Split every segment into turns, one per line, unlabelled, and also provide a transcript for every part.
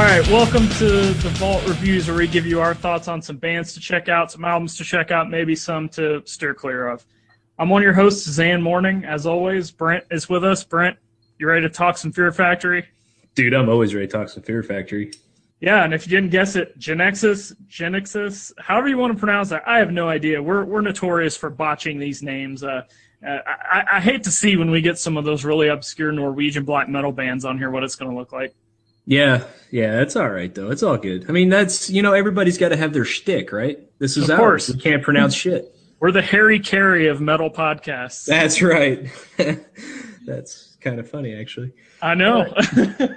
All right, welcome to the Vault Reviews, where we give you our thoughts on some bands to check out, some albums to check out, maybe some to steer clear of. I'm one of your hosts, Zan Morning. As always, Brent is with us. Brent, you ready to talk some Fear Factory?
Dude, I'm always ready to talk some Fear Factory.
Yeah, and if you didn't guess it, Genexus, however you want to pronounce that, I have no idea. We're notorious for botching these names. I hate to see when we get some of those really obscure Norwegian black metal bands on here what it's going to look like.
Yeah, that's all right, though. It's all good. I mean, that's, everybody's got to have their shtick, right? This is
Of
ours.
course.
We can't pronounce shit.
We're the Harry Carey of metal podcasts.
That's right. That's kind of funny, actually.
I know.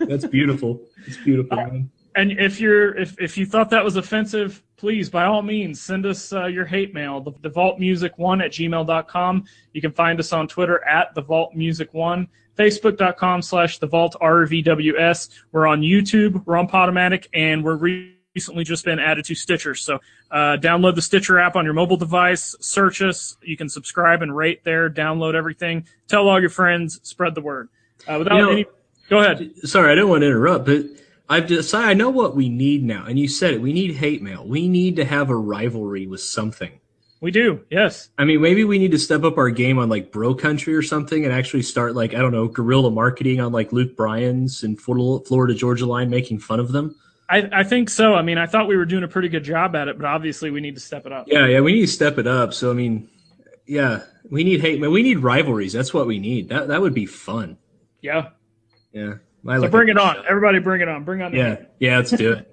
That's beautiful. It's beautiful, man.
And if you thought that was offensive, please, by all means, send us your hate mail, thevaultmusic1@gmail.com. You can find us on Twitter @thevaultmusic1, facebook.com/thevaultrvws. We're on YouTube, we're on Podomatic, and we're recently just been added to Stitcher. So download the Stitcher app on your mobile device, search us. You can subscribe and rate there, download everything. Tell all your friends, spread the word. Go ahead.
Sorry, I don't want to interrupt, but I've decided I know what we need now, and you said it. We need hate mail. We need to have a rivalry with something.
We do, yes.
I mean, maybe we need to step up our game on like Bro Country or something, and actually start like, I don't know, guerrilla marketing on like Luke Bryan's and Florida Georgia line, making fun of them.
I think so. I mean, I thought we were doing a pretty good job at it, but obviously we need to step it up.
Yeah, we need to step it up. So I mean, yeah, we need hate mail. We need rivalries. That's what we need. That would be fun.
Yeah.
Yeah.
So bring it on. Everybody bring it on. Bring on the hate.
Yeah, let's do it.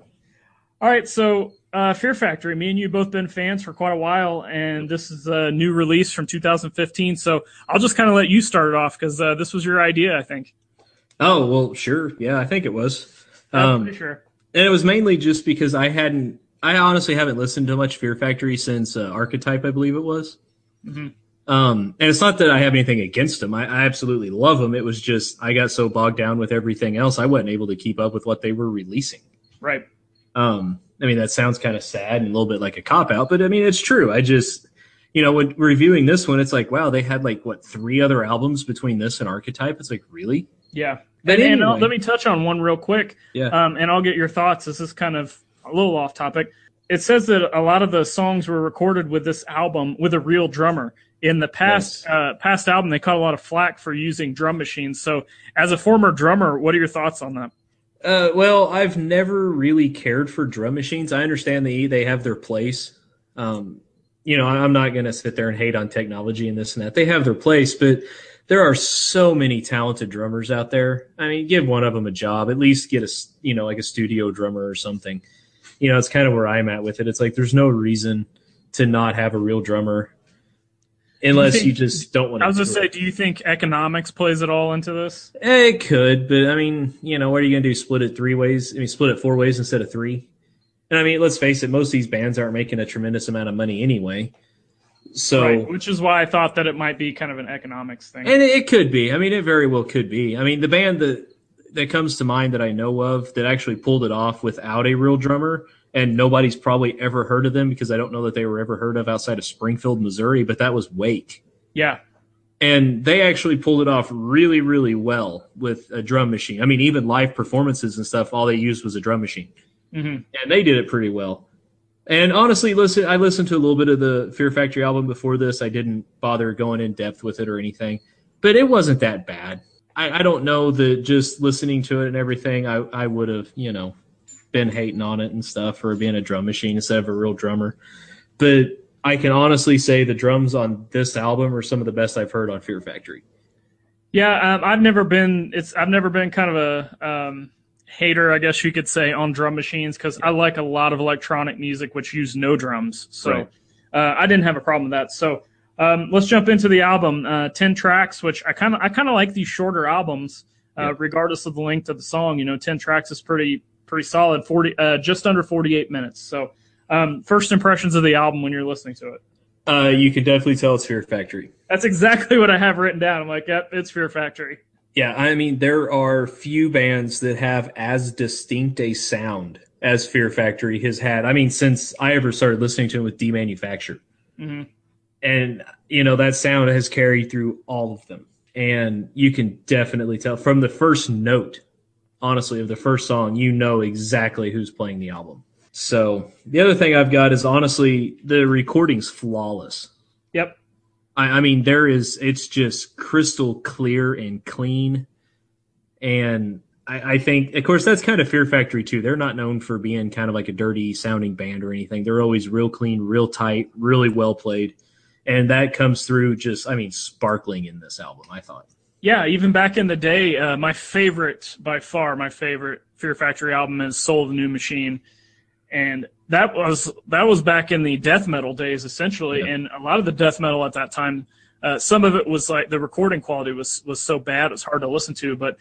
All right, so Fear Factory, me and you both been fans for quite a while, and this is a new release from 2015, so I'll just kind of let you start it off, because this was your idea, I think.
Oh, well, sure. Yeah, I think it was.
I'm pretty sure.
And it was mainly just because I honestly haven't listened to much Fear Factory since Archetype, I believe it was.
Mm-hmm.
And it's not that I have anything against them. I absolutely love them. It was just I got so bogged down with everything else, I wasn't able to keep up with what they were releasing.
Right.
I mean, that sounds kind of sad and a little bit like a cop-out, but I mean, it's true. I just, when reviewing this one, it's like, wow, they had like, 3 other albums between this and Archetype? It's like, really?
Yeah.
But
and
anyway.
let me touch on one real quick,
Yeah.
And I'll get your thoughts. This is kind of a little off topic. It says that a lot of the songs were recorded with this album with a real drummer. In the past album, they caught a lot of flack for using drum machines. So as a former drummer, what are your thoughts on that?
Well, I've never really cared for drum machines. I understand they have their place. I'm not going to sit there and hate on technology and this and that. They have their place, but there are so many talented drummers out there. I mean, give one of them a job. At least get like a studio drummer or something. It's kind of where I'm at with it. It's like there's no reason to not have a real drummer. Unless you just don't want to.
I was going to say, do you think economics plays at all into this?
It could, but I mean, what are you going to do? Split it 3 ways? I mean, split it 4 ways instead of 3? And I mean, let's face it, most of these bands aren't making a tremendous amount of money anyway. So,
right, which is why I thought that it might be kind of an economics thing.
And it could be. I mean, it very well could be. I mean, the band that comes to mind that I know of that actually pulled it off without a real drummer, and nobody's probably ever heard of them because I don't know that they were ever heard of outside of Springfield, Missouri, but that was Wake.
Yeah.
And they actually pulled it off really, really well with a drum machine. I mean, even live performances and stuff, all they used was a drum machine.
Mm-hmm.
And they did it pretty well. And honestly, I listened to a little bit of the Fear Factory album before this. I didn't bother going in depth with it or anything, but it wasn't that bad. I don't know that just listening to it and everything, I would have, been hating on it and stuff for being a drum machine instead of a real drummer. But I can honestly say the drums on this album are some of the best I've heard on Fear Factory.
Yeah, I've never been kind of a hater, I guess you could say, on drum machines, because I like a lot of electronic music which use no drums. So
right.
I didn't have a problem with that. So let's jump into the album. 10 tracks, which I kind of like these shorter albums, regardless of the length of the song. 10 tracks is pretty solid. 40, just under 48 minutes. So first impressions of the album when you're listening to it.
You can definitely tell it's Fear Factory.
That's exactly what I have written down. I'm like, yep, it's Fear Factory.
Yeah, I mean, there are few bands that have as distinct a sound as Fear Factory has had. I mean, since I ever started listening to him with Demanufacture.
Mm-hmm.
And, that sound has carried through all of them. And you can definitely tell from the first note honestly, of the first song, you know exactly who's playing the album. So the other thing I've got is honestly the recording's flawless.
Yep.
I mean, it's just crystal clear and clean. And I think, of course, that's kind of Fear Factory too. They're not known for being kind of like a dirty sounding band or anything. They're always real clean, real tight, really well played. And that comes through just, I mean, sparkling in this album, I thought.
Yeah, even back in the day, by far my favorite Fear Factory album is Soul of the New Machine. And that was back in the death metal days, essentially. Yeah. And a lot of the death metal at that time, some of it was like the recording quality was so bad it was hard to listen to. But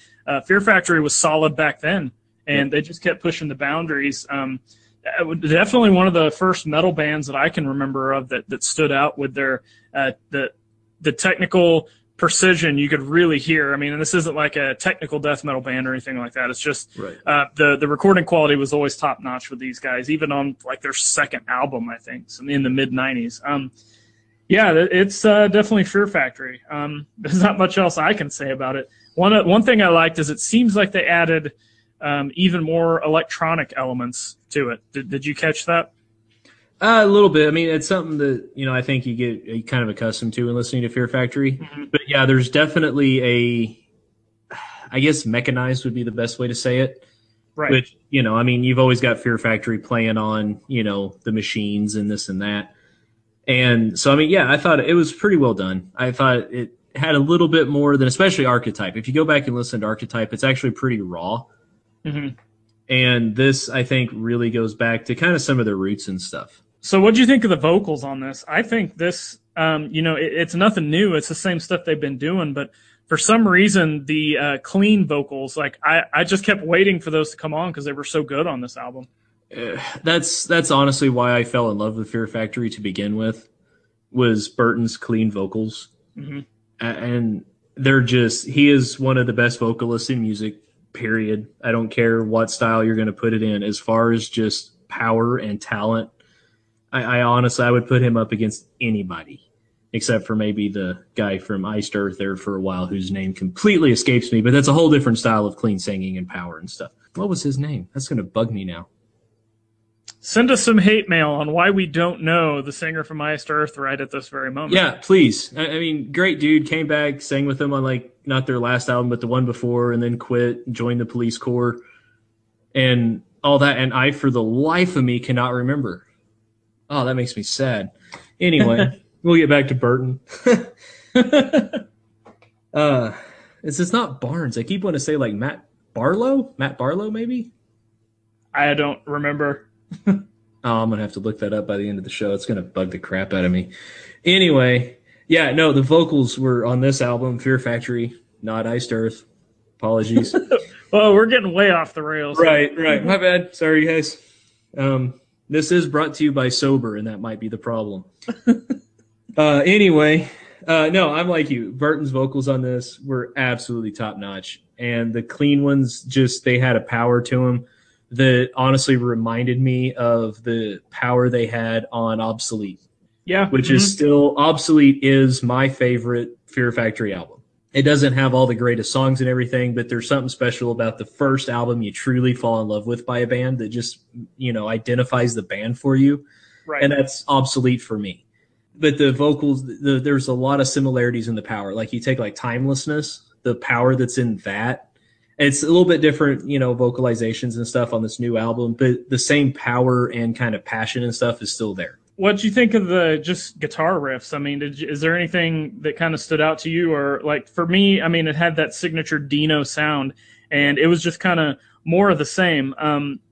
Fear Factory was solid back then, and they just kept pushing the boundaries. Definitely one of the first metal bands that I can remember of that stood out with their the technical precision you could really hear. I mean, and this isn't like a technical death metal band or anything like that. It's just the recording quality was always top notch with these guys, even on like their second album, I think, in the mid '90s. Yeah, it's definitely Fear Factory. There's not much else I can say about it. One thing I liked is it seems like they added even more electronic elements to it. Did you catch that?
A little bit. I mean, it's something that, I think you get kind of accustomed to in listening to Fear Factory. Mm-hmm. But yeah, there's definitely I guess mechanized would be the best way to say it.
Right.
Which, I mean, you've always got Fear Factory playing on, the machines and this and that. And so, I mean, yeah, I thought it was pretty well done. I thought it had a little bit more than, especially Archetype. If you go back and listen to Archetype, it's actually pretty raw. Mm-hmm. And this, I think, really goes back to kind of some of their roots and stuff.
So what do you think of the vocals on this? I think this, it's nothing new. It's the same stuff they've been doing. But for some reason, the clean vocals, like I just kept waiting for those to come on because they were so good on this album.
That's honestly why I fell in love with Fear Factory to begin with, was Burton's clean vocals. Mm-hmm. And he is one of the best vocalists in music, period. I don't care what style you're going to put it in. As far as just power and talent, I honestly, I would put him up against anybody, except for maybe the guy from Iced Earth there for a while, whose name completely escapes me, but that's a whole different style of clean singing and power and stuff. What was his name? That's going to bug me now.
Send us some hate mail on why we don't know the singer from Iced Earth right at this very moment.
Yeah, please. I mean, great dude, came back, sang with them on like not their last album, but the one before, and then quit, joined the police corps, and all that. And I, for the life of me, cannot remember. Oh, that makes me sad. Anyway, we'll get back to Burton. It's not Barnes. I keep wanting to say like Matt Barlow, maybe.
I don't remember.
Oh, I'm going to have to look that up by the end of the show. It's going to bug the crap out of me. Anyway, yeah, no, the vocals were on this album, Fear Factory, not Iced Earth. Apologies.
Well, we're getting way off the rails.
Right. My bad. Sorry, guys. This is brought to you by Sober, and that might be the problem. Anyway, no, I'm like you. Burton's vocals on this were absolutely top-notch. And the clean ones, they had a power to them that honestly reminded me of the power they had on Obsolete.
Yeah.
Which is still, Obsolete is my favorite Fear Factory album. It doesn't have all the greatest songs and everything, but there's something special about the first album you truly fall in love with by a band that just, identifies the band for you.
Right.
And that's Obsolete for me. But the vocals, there's a lot of similarities in the power. Like you take like Timelessness, the power that's in that. It's a little bit different, vocalizations and stuff on this new album, but the same power and kind of passion and stuff is still there.
What'd you think of the just guitar riffs? I mean, is there anything that kind of stood out to you? Or like for me, I mean, it had that signature Dino sound, and it was just kind of more of the same.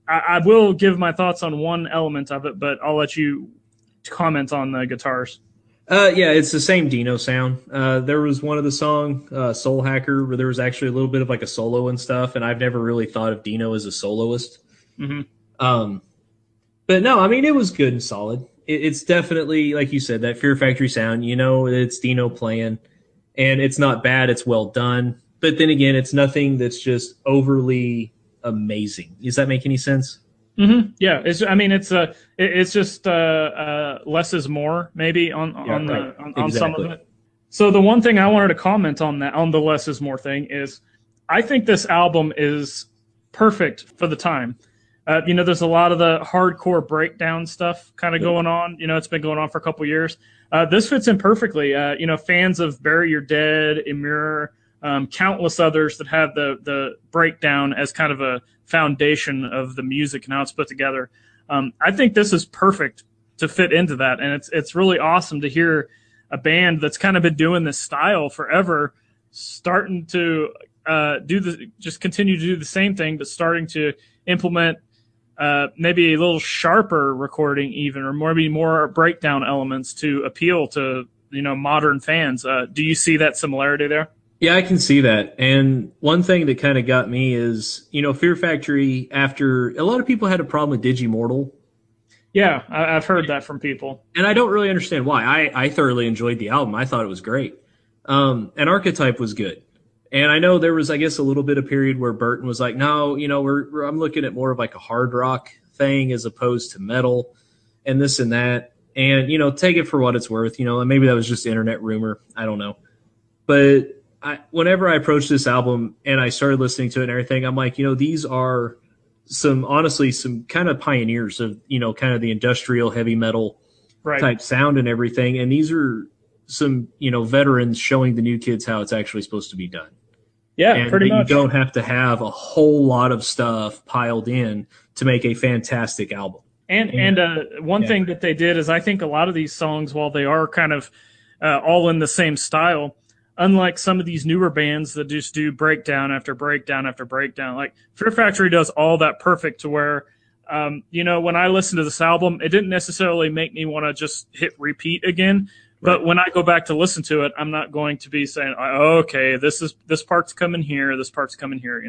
I will give my thoughts on one element of it, but I'll let you comment on the guitars.
Yeah, it's the same Dino sound. There was one of the song, Soul Hacker, where there was actually a little bit of like a solo and stuff, and I've never really thought of Dino as a soloist. Mm-hmm. But no, I mean, it was good and solid. It's definitely, like you said, that Fear Factory sound. It's Dino playing, and it's not bad. It's well done. But then again, it's nothing that's just overly amazing. Does that make any sense?
Mm-hmm. Yeah, it's just less is more, maybe on some of it. So the one thing I wanted to comment on the less is more thing is, I think this album is perfect for the time. There's a lot of the hardcore breakdown stuff kind of going on. It's been going on for a couple years. This fits in perfectly. Fans of Bury Your Dead, Emure, countless others that have the breakdown as kind of a foundation of the music and how it's put together. I think this is perfect to fit into that, and it's really awesome to hear a band that's kind of been doing this style forever starting to just continue to do the same thing, but starting to implement maybe a little sharper recording even, or maybe more breakdown elements to appeal to, modern fans. Do you see that similarity there?
Yeah, I can see that. And one thing that kind of got me is, Fear Factory, after a lot of people had a problem with Digimortal.
Yeah, I've heard that from people.
And I don't really understand why. I thoroughly enjoyed the album. I thought it was great. And Archetype was good. And I know there was, I guess, a little bit of period where Burton was like, no, I'm looking at more of like a hard rock thing as opposed to metal and this and that. And, take it for what it's worth. And maybe that was just internet rumor. I don't know. But whenever I approached this album and I started listening to it and everything, I'm like, these are some kind of pioneers of, kind of the industrial heavy metal type sound and everything. And these are some, veterans showing the new kids how it's actually supposed to be done.
Yeah,
and
pretty much.
You don't have to have a whole lot of stuff piled in to make a fantastic album.
And one thing that they did is I think a lot of these songs, while they are kind of all in the same style, unlike some of these newer bands that just do breakdown after breakdown after breakdown, like Fear Factory does all that perfect to where, when I listen to this album, it didn't necessarily make me want to just hit repeat again. But when I go back to listen to it, I'm not going to be saying, oh, okay, this part's coming here, this part's coming here,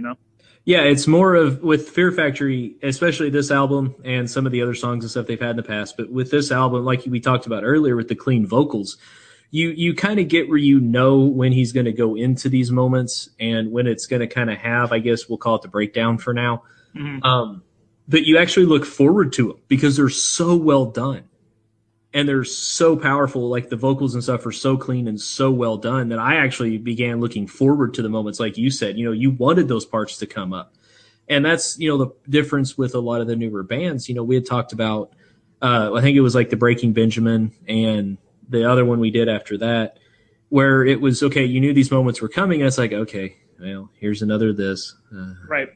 Yeah, it's more of, with Fear Factory, especially this album and some of the other songs and stuff they've had in the past, but with this album, like we talked about earlier with the clean vocals, you kind of get where when he's going to go into these moments and when it's going to kind of have, I guess we'll call it the breakdown for now. Mm-hmm. But you actually look forward to them because they're so well done. And they're so powerful, like the vocals and stuff are so clean and so well done that I actually began looking forward to the moments, like you said, you wanted those parts to come up. And that's, the difference with a lot of the newer bands. We had talked about, I think it was like the Breaking Benjamin and the other one we did after that, where it was, okay, you knew these moments were coming, and it's like, okay, well, here's another this.
Right.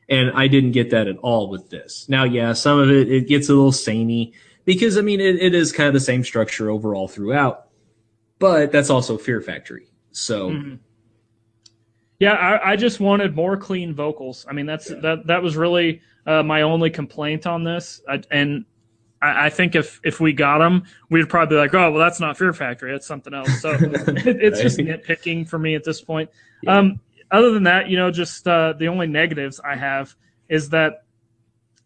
And I didn't get that at all with this. Now, yeah, some of it gets a little samey, because, it is kind of the same structure overall throughout, but that's also Fear Factory. So,
yeah, I just wanted more clean vocals. That was really my only complaint on this. I think if we got them, we'd probably be like, oh, well, that's not Fear Factory, that's something else. So it's just nitpicking for me at this point. Yeah. Other than that, just the only negatives I have is that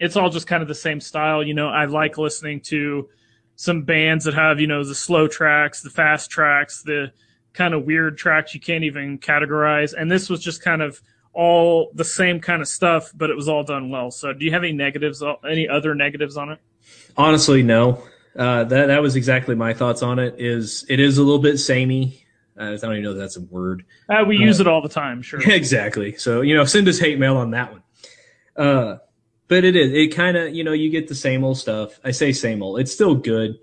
it's all just kind of the same style. I like listening to some bands that have, the slow tracks, the fast tracks, the kind of weird tracks you can't even categorize. And this was just kind of all the same kind of stuff, but it was all done well. So do you have any other negatives on it?
Honestly, no. That was exactly my thoughts on it. It is a little bit samey. I don't even know if that's a word.
We use it all the time, sure.
Exactly. So, send us hate mail on that one. But it is. It kind of, you get the same old stuff. I say same old. It's still good,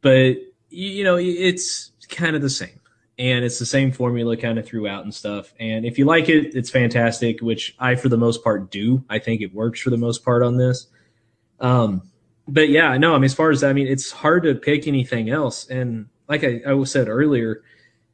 but, it's kind of the same. And it's the same formula kind of throughout and stuff. And if you like it, it's fantastic, which I, for the most part, do. I think it works for the most part on this. But yeah, no, as far as that, it's hard to pick anything else. And like I said earlier,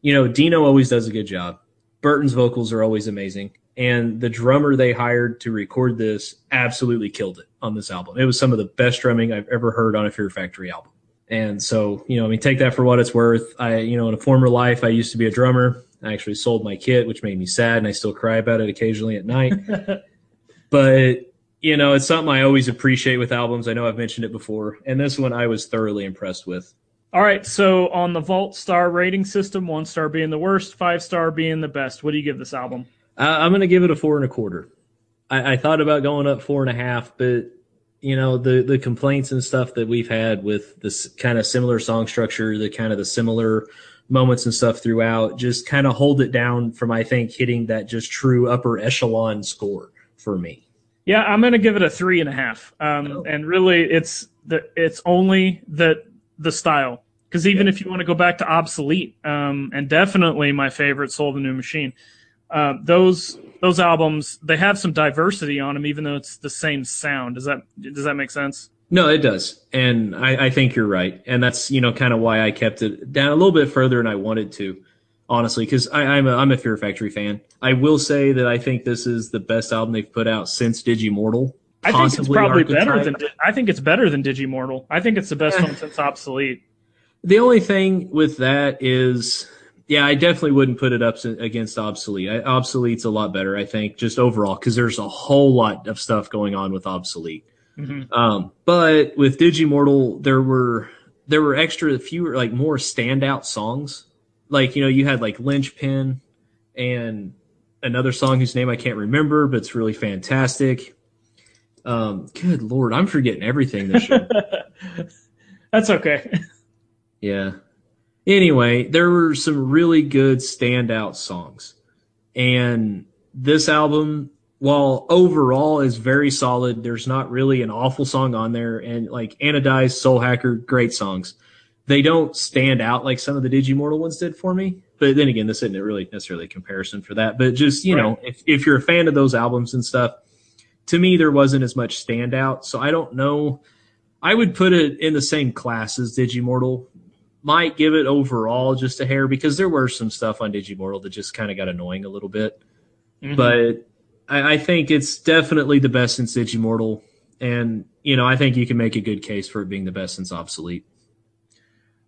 Dino always does a good job. Burton's vocals are always amazing. And the drummer they hired to record this absolutely killed it on this album. It was some of the best drumming I've ever heard on a Fear Factory album. And so, take that for what it's worth. In a former life, I used to be a drummer. I actually sold my kit, which made me sad, and I still cry about it occasionally at night. But, it's something I always appreciate with albums. I know I've mentioned it before. And this one I was thoroughly impressed with.
All right, so on the Vault Star rating system, 1 star being the worst, 5 star being the best, what do you give this album?
I'm going to give it a 4.25. I thought about going up 4.5, but the complaints and stuff that we've had with this kind of similar song structure, the similar moments and stuff throughout, just kind of hold it down from, I think, hitting that just true upper echelon score for me.
Yeah, I'm gonna give it a 3.5.
Oh,
And really, it's only the style. Because even
yeah.
if you want to go back to obsolete, and definitely my favorite, Soul of the New Machine, those albums, they have some diversity on them, even though it's the same sound. Does that make sense?
No, it does. And I think you're right. And that's, kind of why I kept it down a little bit further than I wanted to, honestly, because I'm a Fear Factory fan. I will say that I think this is the best album they've put out since Digimortal,
I think it's
possibly
probably better
Archetype.
than I think it's better than Digimortal. I think it's the best one since Obsolete.
The only thing with that is, yeah, I definitely wouldn't put it up against Obsolete. Obsolete's a lot better, I think, just overall, because there's a whole lot of stuff going on with Obsolete.
Hmm.
But with Digimortal, there were extra fewer, like more standout songs. Like, you had like Lynchpin and another song whose name I can't remember, but it's really fantastic. Good Lord, I'm forgetting everything this year.
That's okay.
Yeah. Anyway, there were some really good standout songs. And this album, while overall is very solid, there's not really an awful song on there. And like Anodized, Soul Hacker, great songs. They don't stand out like some of the Digimortal ones did for me. But then again, this isn't really necessarily a comparison for that. But just,
Right.
if you're a fan of those albums and stuff, to me, there wasn't as much standout. So I don't know. I would put it in the same class as Digimortal. Might give it overall just a hair because there were some stuff on Digimortal that just kind of got annoying a little bit.
Hmm.
But I think it's definitely the best since Digimortal. And, I think you can make a good case for it being the best since Obsolete.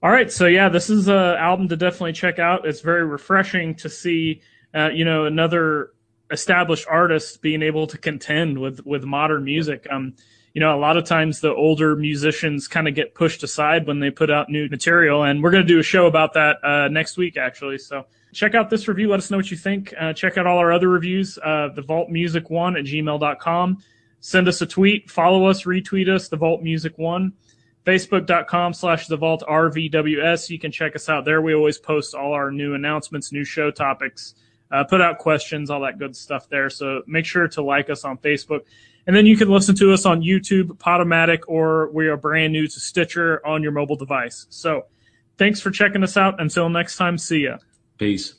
All right, so yeah, this is an album to definitely check out. It's very refreshing to see, another established artist being able to contend with modern music. A lot of times the older musicians kind of get pushed aside when they put out new material, and we're going to do a show about that next week, actually. So check out this review. Let us know what you think. Check out all our other reviews, the Vault Music One at gmail.com. Send us a tweet, follow us, retweet us, the Vault Music One. Facebook.com/The Vault RVWS. You can check us out there. We always post all our new announcements, new show topics, put out questions, all that good stuff there. So make sure to like us on Facebook. And then you can listen to us on YouTube, Podomatic, or we are brand new to Stitcher on your mobile device. So thanks for checking us out. Until next time, see ya.
Peace.